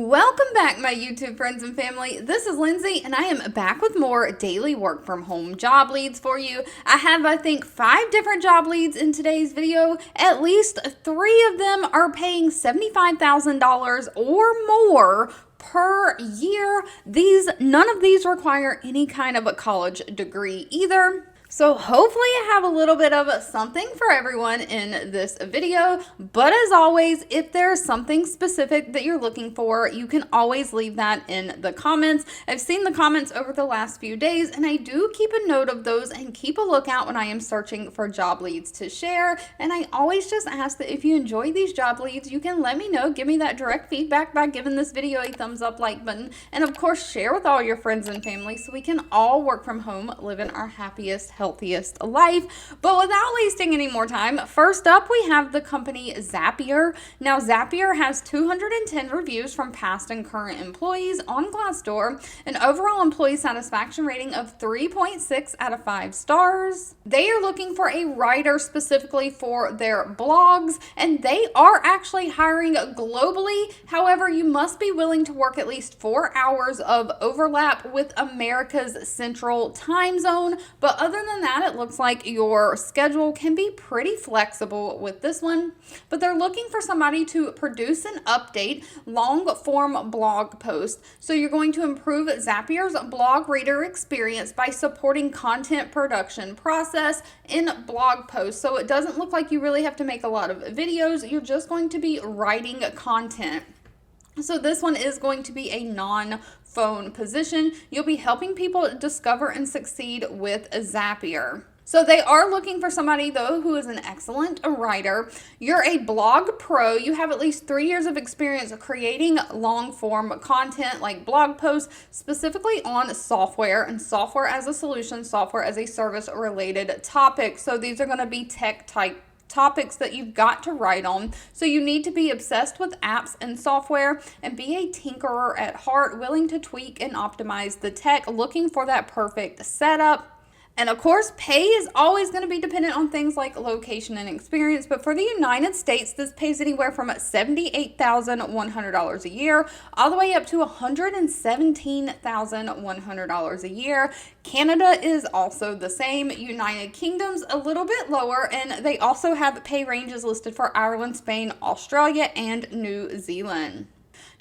Welcome back, my YouTube friends and family. This is Lindsay, and I am back with more daily work from home job leads for you. I have, I think, 5 different job leads in today's video. At least 3 of them are paying $75,000 or more per year. None of these require any kind of a college degree either. So hopefully I have a little bit of something for everyone in this video, but as always, if there's something specific that you're looking for, you can always leave that in the comments. I've seen the comments over the last few days, and I do keep a note of those and keep a lookout when I am searching for job leads to share. And I always just ask that if you enjoy these job leads, you can let me know, give me that direct feedback by giving this video a thumbs up, like button, and of course share with all your friends and family so we can all work from home, living our happiest, healthiest life. But without wasting any more time, first up we have the company Zapier. Now Zapier has 210 reviews from past and current employees on Glassdoor, an overall employee satisfaction rating of 3.6 out of 5 stars. They are looking for a writer specifically for their blogs, and they are actually hiring globally. However, you must be willing to work at least 4 hours of overlap with America's Central Time Zone. But other than that, it looks like your schedule can be pretty flexible with this one. But they're looking for somebody to produce and update long form blog posts. So you're going to improve Zapier's blog reader experience by supporting content production process in blog posts. So it doesn't look like you really have to make a lot of videos. You're just going to be writing content. So this one is going to be a non-phone position. You'll be helping people discover and succeed with Zapier. So they are looking for somebody, though, who is an excellent writer. You're a blog pro. You have at least 3 years of experience creating long-form content like blog posts, specifically on software and software as a solution, software as a service related topics. So these are going to be tech type topics that you've got to write on. So you need to be obsessed with apps and software and be a tinkerer at heart, willing to tweak and optimize the tech, looking for that perfect setup. And of course, pay is always going to be dependent on things like location and experience. But for the United States, this pays anywhere from $78,100 a year all the way up to $117,100 a year. Canada is also the same. United Kingdom's a little bit lower, and they also have pay ranges listed for Ireland, Spain, Australia, and New Zealand.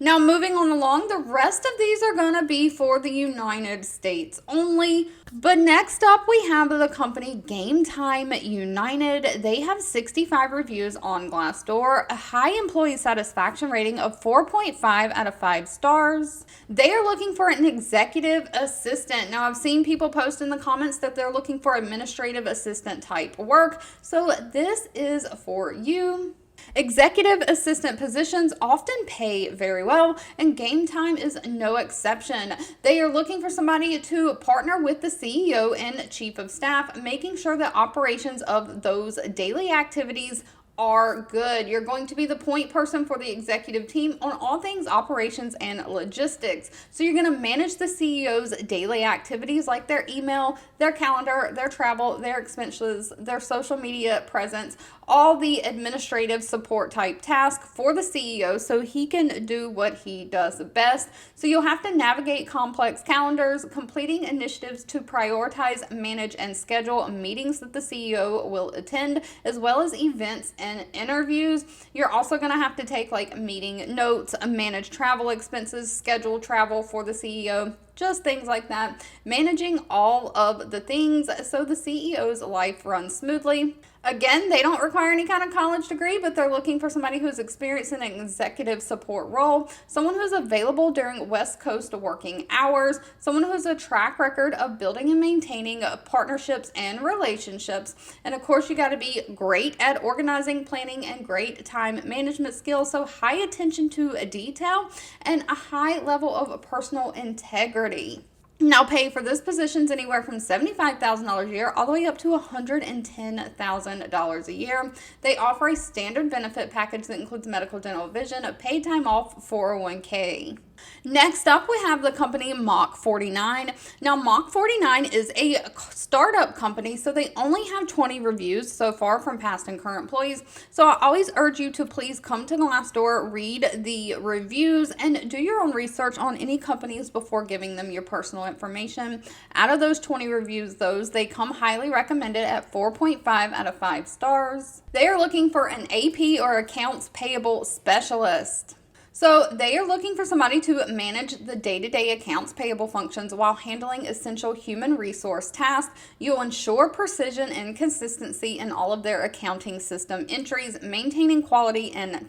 Now, moving on along, the rest of these are going to be for the United States only. But next up, we have the company Gametime United. They have 65 reviews on Glassdoor, a high employee satisfaction rating of 4.5 out of 5 stars. They are looking for an executive assistant. Now, I've seen people post in the comments that they're looking for administrative assistant type work. So this is for you. Executive assistant positions often pay very well, and Gametime is no exception. They are looking for somebody to partner with the CEO and chief of staff, making sure that operations of those daily activities are good. You're going to be the point person for the executive team on all things operations and logistics. So you're going to manage the CEO's daily activities like their email, their calendar, their travel, their expenses, their social media presence, all the administrative support type tasks for the CEO so he can do what he does best. So you'll have to navigate complex calendars, completing initiatives to prioritize, manage, and schedule meetings that the CEO will attend, as well as events and interviews. You're also going to have to take like meeting notes, manage travel expenses, schedule travel for the CEO, just things like that. Managing all of the things so the CEO's life runs smoothly. Again, they don't require any kind of college degree, but they're looking for somebody who's experienced in an executive support role, someone who's available during West Coast working hours, someone who has a track record of building and maintaining partnerships and relationships. And of course, you got to be great at organizing, planning, and great time management skills. So high attention to detail and a high level of personal integrity. Now, pay for this position is anywhere from $75,000 a year all the way up to $110,000 a year. They offer a standard benefit package that includes medical, dental, vision, paid time off, 401k. Next up, we have the company Mach 49. Now, Mach 49 is a startup company, so they only have 20 reviews so far from past and current employees. So I always urge you to please come to Glassdoor, read the reviews, and do your own research on any companies before giving them your personal information. Out of those 20 reviews, they come highly recommended at 4.5 out of 5 stars. They are looking for an AP or accounts payable specialist. So they are looking for somebody to manage the day-to-day accounts payable functions while handling essential human resource tasks. You'll ensure precision and consistency in all of their accounting system entries, maintaining quality and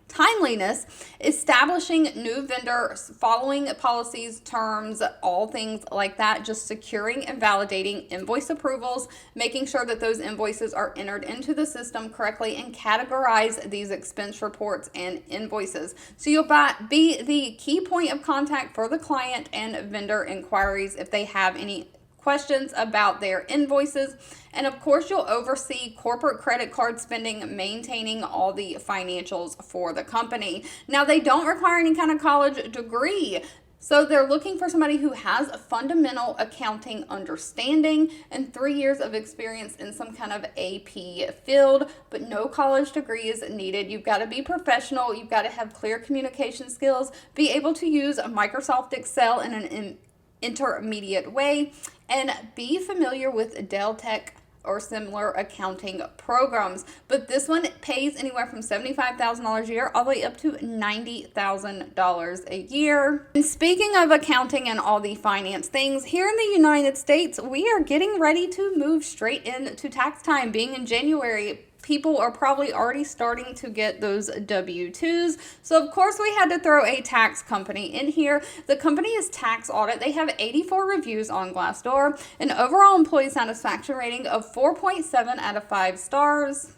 timeliness, establishing new vendors, following policies, terms, all things like that, just securing and validating invoice approvals, making sure that those invoices are entered into the system correctly, and categorize these expense reports and invoices. So you'll be the key point of contact for the client and vendor inquiries if they have any questions about their invoices. And of course, you'll oversee corporate credit card spending, maintaining all the financials for the company. Now, they don't require any kind of college degree. So they're looking for somebody who has a fundamental accounting understanding and 3 years of experience in some kind of AP field, but no college degree is needed. You've got to be professional. You've got to have clear communication skills, be able to use Microsoft Excel in an intermediate way, and be familiar with Tech or similar accounting programs. But this one pays anywhere from $75,000 a year all the way up to $90,000 a year. And speaking of accounting and all the finance things, here in the United States, we are getting ready to move straight into tax time. Being in January, people are probably already starting to get those W-2s. So of course we had to throw a tax company in here. The company is TaxAudit. They have 84 reviews on Glassdoor, an overall employee satisfaction rating of 4.7 out of 5 stars.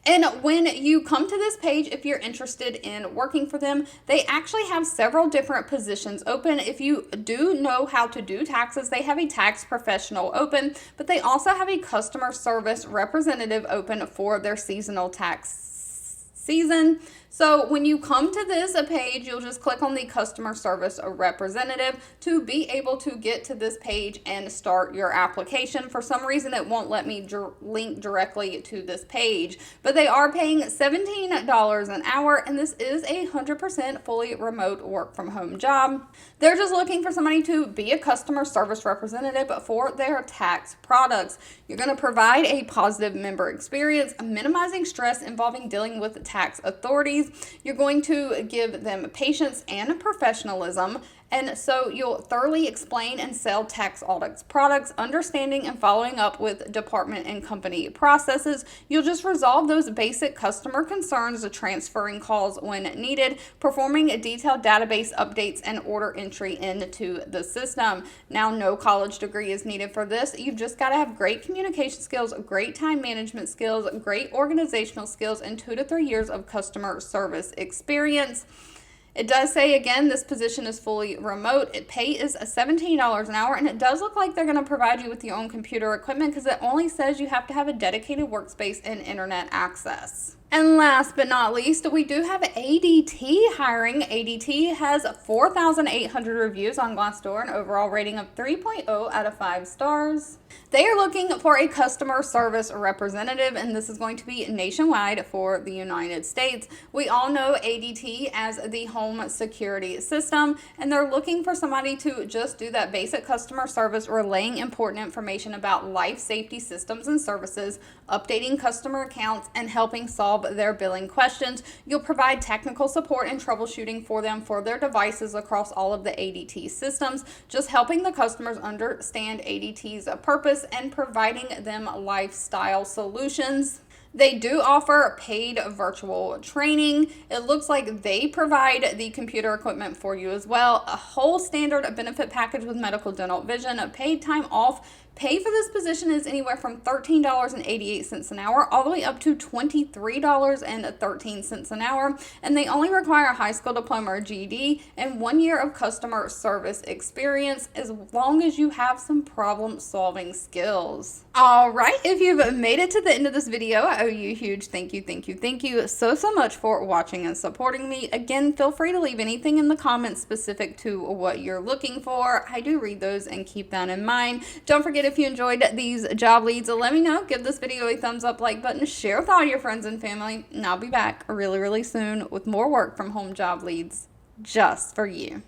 And when you come to this page, if you're interested in working for them, they actually have several different positions open. If you do know how to do taxes, they have a tax professional open, but they also have a customer service representative open for their seasonal tax season. So when you come to this page, you'll just click on the customer service representative to be able to get to this page and start your application. For some reason, it won't let me link directly to this page, but they are paying $17 an hour, and this is a 100% fully remote work from home job. They're just looking for somebody to be a customer service representative for their tax products. You're going to provide a positive member experience, minimizing stress involving dealing with tax authorities. You're going to give them patience and professionalism, and so you'll thoroughly explain and sell TaxAudit's products, understanding and following up with department and company processes. You'll just resolve those basic customer concerns, transferring calls when needed, performing detailed database updates and order entry into the system. Now, no college degree is needed for this. You've just got to have great communication skills, great time management skills, great organizational skills, and 2 to 3 years of customer service experience. It does say, again, this position is fully remote. Pay is $17 an hour, and it does look like they're going to provide you with your own computer equipment because it only says you have to have a dedicated workspace and internet access. And last but not least, we do have ADT hiring. ADT has 4,800 reviews on Glassdoor, an overall rating of 3.0 out of 5 stars. They are looking for a customer service representative, and this is going to be nationwide for the United States. We all know ADT as the home security system, and they're looking for somebody to just do that basic customer service, relaying important information about life safety systems and services, updating customer accounts, and helping solve their billing questions. You'll provide technical support and troubleshooting for them for their devices across all of the ADT systems, just helping the customers understand ADT's purpose and providing them lifestyle solutions. They do offer paid virtual training. It looks like they provide the computer equipment for you as well. A whole standard benefit package with medical, dental, vision, paid time off, Pay for this position is anywhere from $13.88 an hour all the way up to $23.13 an hour, and they only require a high school diploma or GED and 1 year of customer service experience, as long as you have some problem solving skills. All right, if you've made it to the end of this video, I owe you a huge thank you so much for watching and supporting me. Again, feel free to leave anything in the comments specific to what you're looking for. I do read those and keep that in mind. Don't forget, if you enjoyed these job leads, let me know. Give this video a thumbs up, like button, share with all your friends and family, and I'll be back really soon with more work from home job leads just for you.